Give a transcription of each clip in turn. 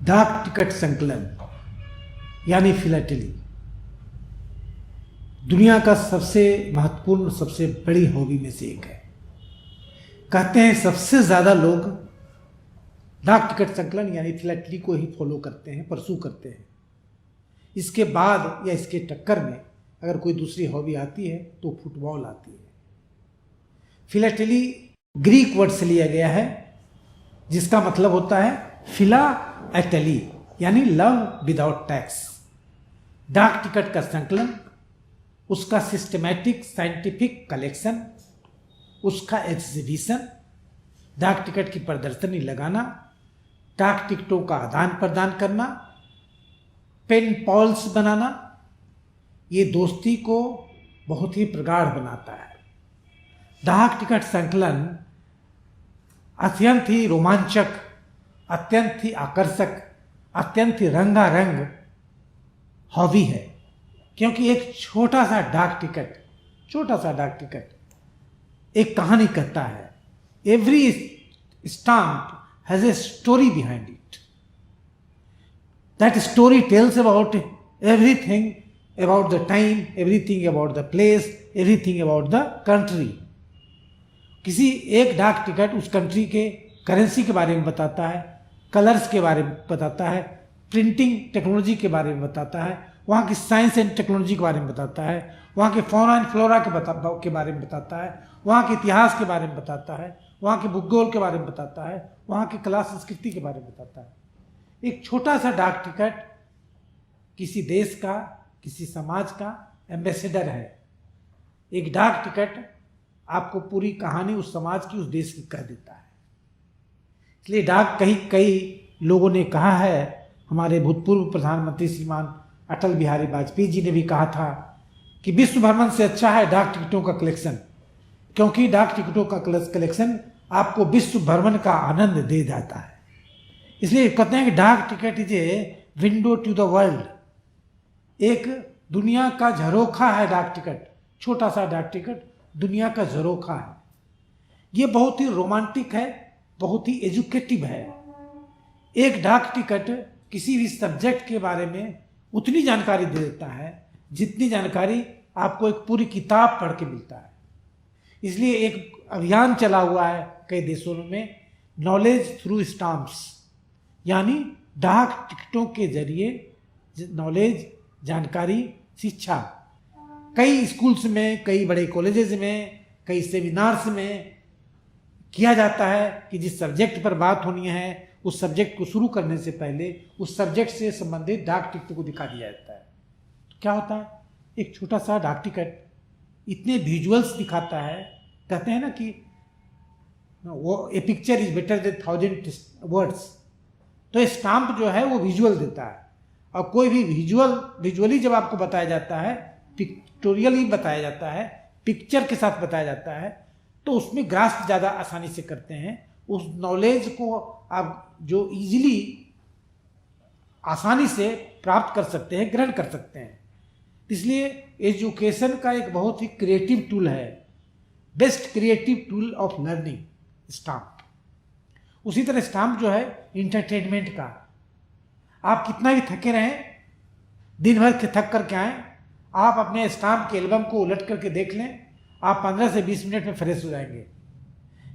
डाक टिकट संकलन यानी फिलाटेली दुनिया का सबसे महत्वपूर्ण, सबसे बड़ी हॉबी में से एक है। कहते हैं सबसे ज़्यादा लोग डाक टिकट संकलन यानी फिलाटेली को ही फॉलो करते हैं, परसू करते हैं। इसके बाद या इसके टक्कर में अगर कोई दूसरी हॉबी आती है तो फुटबॉल आती है। फिलाटेली ग्रीक वर्ड से लिया गया है जिसका मतलब होता है फिला एटली यानी लव विदाउट टैक्स। डाक टिकट का संकलन, उसका सिस्टमैटिक साइंटिफिक कलेक्शन, उसका एग्जीबिशन, डाक टिकट की प्रदर्शनी लगाना, डाक टिकटों का आदान प्रदान करना, पेन पॉल्स बनाना, ये दोस्ती को बहुत ही प्रगाढ़ बनाता है। डाक टिकट संकलन अत्यंत ही रोमांचक, अत्यंत ही आकर्षक, अत्यंत ही रंगारंग हॉबी है, क्योंकि एक छोटा सा डाक टिकट एक कहानी कहता है। Every stamp has a story behind it. That story tells about everything about the time, everything about the place, everything about the country। किसी एक डाक टिकट उस कंट्री के करेंसी के बारे में बताता है, कलर्स के बारे में बताता है, प्रिंटिंग टेक्नोलॉजी के बारे में बताता है, वहाँ की साइंस एंड टेक्नोलॉजी के बारे में बताता है, वहाँ के फौना एंड फ्लोरा के बारे में बताता है, वहाँ के इतिहास के बारे में बताता है, वहाँ के भूगोल के बारे में बताता है, वहाँ की कला संस्कृति के बारे में बताता है। एक छोटा सा डाक टिकट किसी देश का, किसी समाज का एम्बेसडर है। एक डाक टिकट आपको पूरी कहानी उस समाज की, उस देश की कह देता है। इसलिए कई लोगों ने कहा है, हमारे भूतपूर्व प्रधानमंत्री श्रीमान अटल बिहारी वाजपेयी जी ने भी कहा था कि विश्व भ्रमण से अच्छा है डाक टिकटों का कलेक्शन, क्योंकि डाक टिकटों का कलेक्शन आपको विश्व भ्रमण का आनंद दे जाता है। इसलिए कहते हैं कि डाक टिकट is a window to the world. एक दुनिया का झरोखा है डाक टिकट, छोटा सा डाक टिकट दुनिया का झरोखा है। ये बहुत ही रोमांटिक है, बहुत ही एजुकेटिव है। एक डाक टिकट किसी भी सब्जेक्ट के बारे में उतनी जानकारी दे देता है जितनी जानकारी आपको एक पूरी किताब पढ़ के मिलता है। इसलिए एक अभियान चला हुआ है कई देशों में, नॉलेज थ्रू स्टाम्प्स, यानी डाक टिकटों के जरिए नॉलेज, जानकारी, शिक्षा। कई स्कूल्स में, कई बड़े कॉलेजेस में, कई सेमिनार्स में किया जाता है कि जिस सब्जेक्ट पर बात होनी है उस सब्जेक्ट को शुरू करने से पहले उस सब्जेक्ट से संबंधित डाक टिकट को दिखा दिया जाता है। तो क्या होता है, एक छोटा सा डाक टिकट इतने विजुअल्स दिखाता है। कहते हैं ना कि वो a picture is better than 1000 words. तो स्टाम्प जो है वो विजुअल देता है, और कोई भी विजुअली जब आपको बताया जाता है, पिक्टोरियली बताया जाता है, पिक्चर के साथ बताया जाता है, तो उसमें ग्रास्प ज़्यादा आसानी से करते हैं। उस नॉलेज को आप जो इजीली, आसानी से प्राप्त कर सकते हैं, ग्रहण कर सकते हैं। इसलिए एजुकेशन का एक बहुत ही क्रिएटिव टूल है, best creative tool of learning stamp. उसी तरह स्टाम्प जो है इंटरटेनमेंट का। आप कितना भी थके रहें, दिन भर थक करके आएँ, आप अपने स्टाम्प के एल्बम को उलट करके देख लें, आप 15 से 20 मिनट में फ्रेश हो जाएंगे।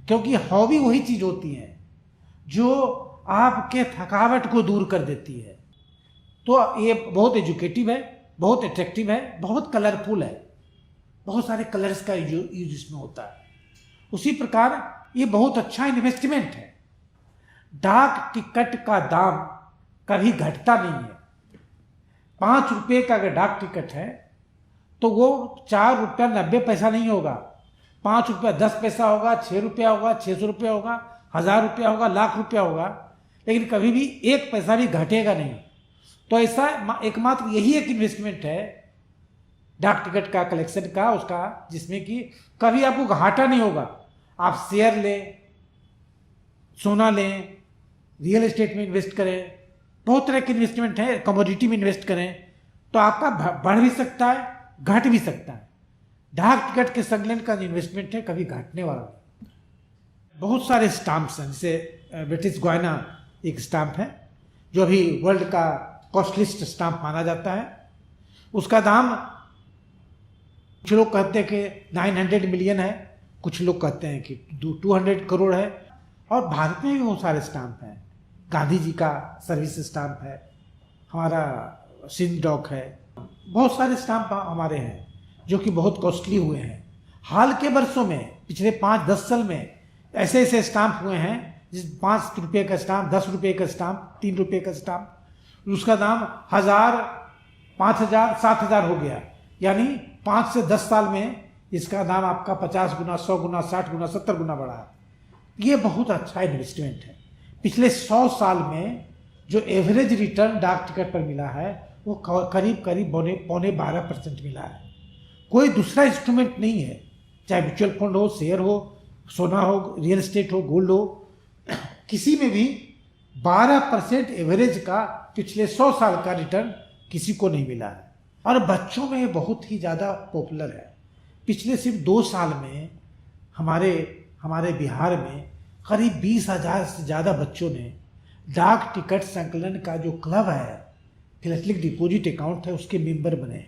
क्योंकि हॉबी वही चीज़ होती है जो आपके थकावट को दूर कर देती है। तो ये बहुत एजुकेटिव है, बहुत अट्रैक्टिव है, बहुत कलरफुल है, बहुत सारे कलर्स का यूज इसमें होता है। उसी प्रकार ये बहुत अच्छा इन्वेस्टमेंट है। डाक टिकट का दाम कभी घटता नहीं है। 5 रुपये का अगर डाक टिकट है तो वो 4 रुपया 90 पैसा नहीं होगा, 5 रुपया 10 पैसा होगा, 6 रुपया होगा, 600 रुपया होगा, 1000 रुपया होगा, लाख रुपया होगा, लेकिन कभी भी 1 पैसा भी घटेगा नहीं। तो ऐसा एकमात्र यही एक इन्वेस्टमेंट है डाक टिकट का कलेक्शन का, उसका, जिसमें कि कभी आपको घाटा नहीं होगा। आप शेयर लें, सोना लें, रियल एस्टेट में इन्वेस्ट करें, बहुत तरह के इन्वेस्टमेंट है, कमोडिटी में इन्वेस्ट करें, तो आपका बढ़ भी सकता है, घट भी सकता है। डाक टिकट के संकलन का इन्वेस्टमेंट है, कभी घटने वाला नहीं। बहुत सारे स्टाम्प्स हैं, जैसे ब्रिटिश गोयना एक स्टाम्प है जो अभी वर्ल्ड का कॉस्टलिस्ट स्टाम्प माना जाता है। उसका दाम कुछ लोग कहते हैं कि 900 मिलियन है, कुछ लोग कहते हैं कि 200 करोड़ है। और भारत में भी बहुत सारे स्टाम्प हैं। गांधी जी का सर्विस स्टाम्प है, हमारा सिंध डॉक है, बहुत सारे स्टाम्प हमारे हैं जो कि बहुत कॉस्टली हुए हैं। हाल के वर्षों में पिछले 5-10 साल में ऐसे ऐसे स्टाम्प हुए हैं जिस 5 रुपये का स्टाम्प, 10 रुपये का स्टाम्प, 3 रुपये का स्टाम्प, उसका दाम 1000, 5000, 7000 हो गया। यानी 5 से 10 साल में इसका दाम आपका 50 गुना, 100 गुना, 60 गुना, 70 गुना बढ़ा। ये बहुत अच्छा इन्वेस्टमेंट है। पिछले 100 साल में जो एवरेज रिटर्न डाक टिकट पर मिला है वो करीब करीब पौने 12% मिला है। कोई दूसरा इंस्ट्रूमेंट नहीं है, चाहे म्यूचुअल फंड हो, शेयर हो, सोना हो, रियल एस्टेट हो, गोल्ड हो, किसी में भी 12% एवरेज का पिछले 100 साल का रिटर्न किसी को नहीं मिला है। और बच्चों में बहुत ही ज़्यादा पॉपुलर है। पिछले सिर्फ 2 साल में हमारे बिहार में करीब 20,000 से ज़्यादा बच्चों ने डाक टिकट संकलन का जो क्लब है, फिलैटलिक डिपॉजिट अकाउंट है, उसके मेंबर बने।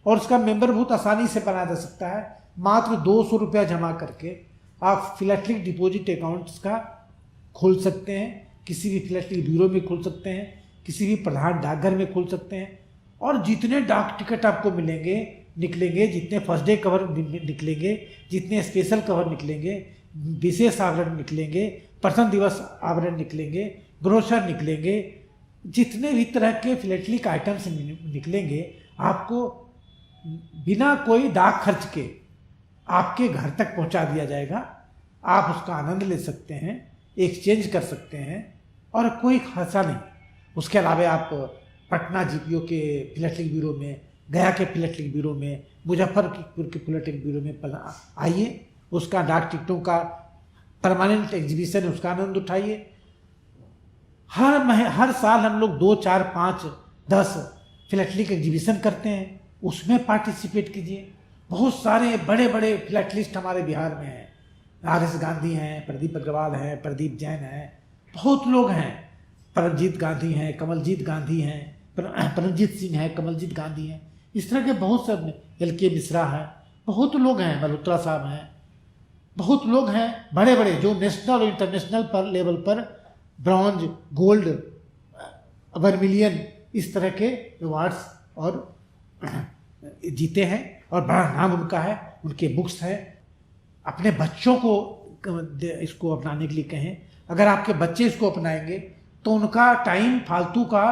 और उसका मेंबर बहुत आसानी से बना जा सकता है। मात्र 200 रुपया जमा करके आप फिलैटलिक डिपॉजिट अकाउंट्स का खोल सकते हैं। किसी भी फिलैटलिक ब्यूरो में खोल सकते हैं, किसी भी प्रधान डाकघर में खोल सकते हैं। और जितने डाक टिकट आपको निकलेंगे, जितने फर्स्ट डे कवर निकलेंगे, जितने स्पेशल कवर निकलेंगे, विशेष आवरण निकलेंगे, प्रथम दिवस आवरण निकलेंगे, ब्रोशर निकलेंगे, जितने भी तरह के फिलैटलिक आइटम्स निकलेंगे, आपको बिना कोई डाक खर्च के आपके घर तक पहुंचा दिया जाएगा। आप उसका आनंद ले सकते हैं, एक्सचेंज कर सकते हैं और कोई खर्चा नहीं। उसके अलावा आप पटना जीपीओ के फिलैटलिक ब्यूरो में, गया के फिलैटलिक ब्यूरो में, मुजफ्फरपुर के फिलैटलिक ब्यूरो में आइए, उसका डाक टिकटों का परमानेंट एग्जीबिशन है, उसका आनंद उठाइए। हर साल हम लोग 2, 4, 5, 10 फिलैटलिक एग्जीबिशन करते हैं, उसमें पार्टिसिपेट कीजिए। बहुत सारे बड़े बड़े फिलैटलिस्ट हमारे बिहार में हैं। RS गांधी हैं, प्रदीप अग्रवाल हैं, प्रदीप जैन हैं, बहुत लोग हैं। परमजीत गांधी हैं, कमलजीत गांधी हैं, परमजीत सिंह हैं, कमलजीत गांधी हैं। इस तरह के बहुत से, LK मिश्रा हैं, बहुत लोग हैं, मल्होत्रा साहब हैं, बहुत लोग हैं बड़े बड़े जो नेशनल और इंटरनेशनल पर लेवल पर ब्रॉन्ज, गोल्ड, वर्मिलियन इस तरह के अवार्ड्स और जीते हैं और बड़ा नाम उनका है। उनके बुक्स हैं। अपने बच्चों को इसको अपनाने के लिए कहें। अगर आपके बच्चे इसको अपनाएंगे तो उनका टाइम फालतू का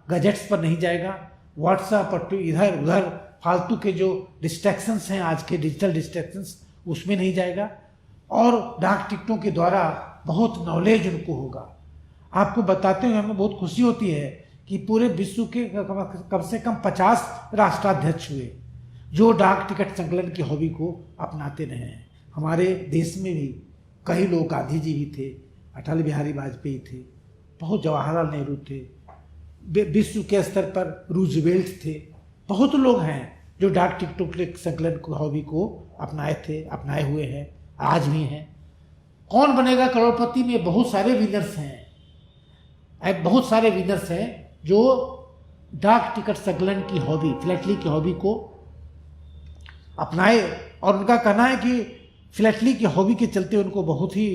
गैजेट्स पर नहीं जाएगा, व्हाट्सएप और इधर उधर फालतू के जो डिस्ट्रैक्शंस हैं, आज के डिजिटल डिस्ट्रैक्शंस, उसमें नहीं जाएगा। और डाक टिकटों के द्वारा बहुत नॉलेज उनको होगा। आपको बताते हुए हमें बहुत खुशी होती है कि पूरे विश्व के कम से कम 50 राष्ट्राध्यक्ष हुए जो डाक टिकट संकलन की हॉबी को अपनाते रहे हैं। हमारे देश में भी कई लोग, गांधी जी भी थे, अटल बिहारी वाजपेयी थे, बहुत जवाहरलाल नेहरू थे, विश्व के स्तर पर रूजवेल्ट थे। बहुत लोग हैं जो डाक टिकटों के संकलन हॉबी को अपनाए हुए हैं, आज भी हैं। कौन बनेगा करोड़पति में बहुत सारे विनर्स हैं। बहुत सारे विनर्स हैं जो डाक टिकट संकलन की हॉबी, फिलैटली की हॉबी को अपनाए। और उनका कहना है कि फिलैटली की हॉबी के चलते उनको बहुत ही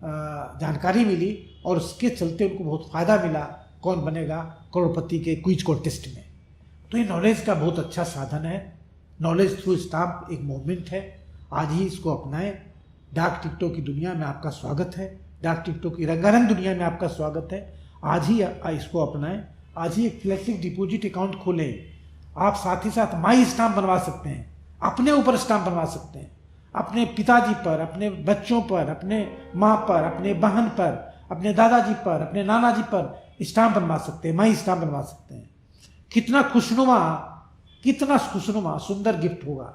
जानकारी मिली और उसके चलते उनको बहुत फ़ायदा मिला कौन बनेगा करोड़पति के क्विज कॉन्टेस्ट में। तो ये नॉलेज का बहुत अच्छा साधन है। नॉलेज थ्रू स्टाम्प एक मूवमेंट है। आज ही इसको अपनाएं। डाक टिकटों की दुनिया में आपका स्वागत है। डाक टिकटों की रंगारंग दुनिया में आपका स्वागत है। आज ही इसको अपनाएं। आज ही एक फिलैटलिक डिपॉजिट अकाउंट खोलें। आप साथ ही साथ माई स्टाम्प बनवा सकते हैं, अपने ऊपर स्टाम्प बनवा सकते हैं, अपने पिताजी पर, अपने बच्चों पर, अपने माँ पर, अपने बहन पर, अपने दादाजी पर, अपने नाना जी पर स्टाम्प बनवा सकते हैं, माई स्टाम्प बनवा सकते हैं। कितना खुशनुमा सुंदर गिफ्ट होगा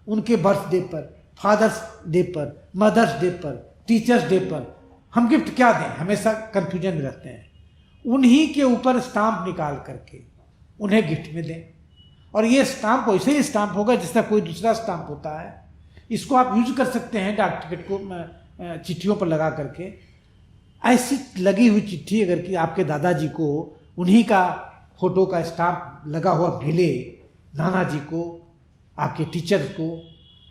उनके बर्थडे पर, फादर्स डे पर, मदर्स डे पर, टीचर्स डे पर। हम गिफ्ट क्या दें, हमेशा कंफ्यूजन में रहते हैं। उन्हीं के ऊपर स्टाम्प निकाल करके उन्हें गिफ्ट में दें। और ये स्टाम्प वैसे ही स्टाम्प होगा जैसा कोई दूसरा स्टाम्प होता है। इसको आप यूज कर सकते हैं डाक टिकट को चिट्ठियों पर लगा करके। ऐसी लगी हुई चिट्ठी अगर कि आपके दादाजी को उन्हीं का फोटो का स्टाम्प लगा हुआ मिले नाना जी को, आपके टीचर्स को,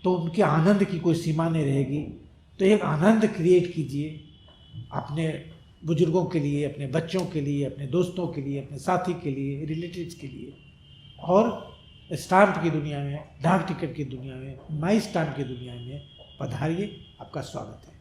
तो उनके आनंद की कोई सीमा नहीं रहेगी। तो एक आनंद क्रिएट कीजिए अपने बुजुर्गों के लिए, अपने बच्चों के लिए, अपने दोस्तों के लिए, अपने साथी के लिए, रिलेटिव्स के लिए। और स्टाम्प की दुनिया में, डाक टिकट की दुनिया में, माई स्टाम्प की दुनिया में पधारिए, आपका स्वागत है।